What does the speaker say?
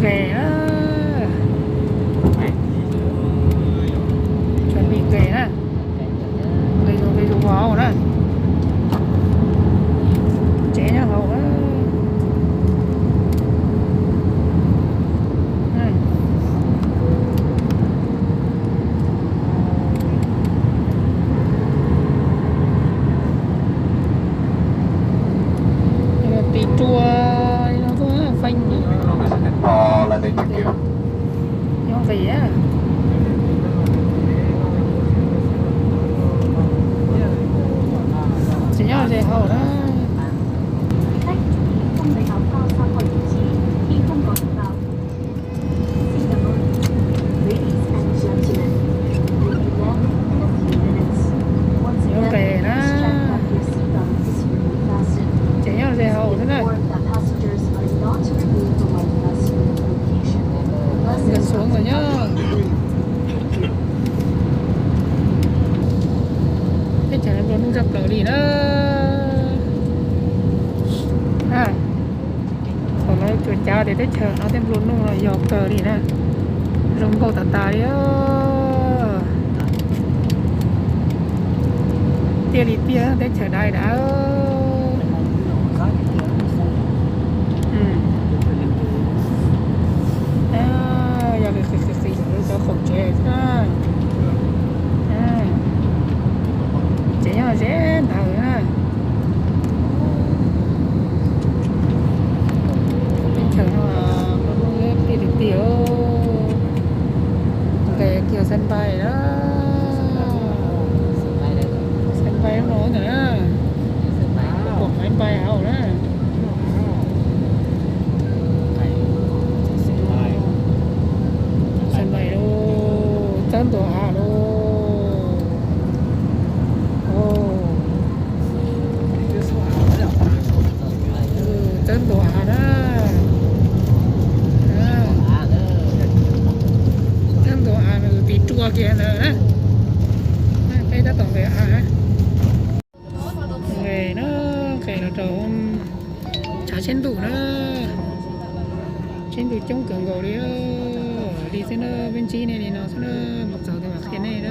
kè đó, chuẩn bị kè đó, cây dù vào đó, chế nhau hầu đó. Tí chua nó thôi phanh bò là để kiểu nó về á. Chỉ nhau về hậu đó. khách không lấy áo phao ra khỏi vị trí khi không có thông báo. Xin cảm ơn. Ladies and gentlemen, we'll be back in a few minutes. Once again, please check that your seatbelt is firmly fastened. Chỉ nhau về hậu thế này. Inform that passengers are not to remove the white bus from the location unless Gần xuống rồi nhá. Thế chả em luôn dập lửa đi đó. Còn nói chuyện chào để tới chờ nó thêm luôn luôn rồi dọc tờ đi nè. Rung câu tà đi á. Tia đi tia để chờ đây đã. Giờ cái cho khổng chế ra. Chế nhau dễ thở ha. Bên chờ nó đi được tiểu về kiểu sân bay đó, sân bay nó nữa, cuộc máy bay hậu đó. Sân bay đâu chân tổ hạ đâu. Chân tổ hạ đó. Chân tổ hạ là tí chua kia nữa. Đây đã tổng về hạ. Người nó kể nó trộn trả trên tủ nó. Trên tủ chống cường gầu đi. Đi trên bên chi này thì nó sẽ mặc dầu từ mặt kia này đó.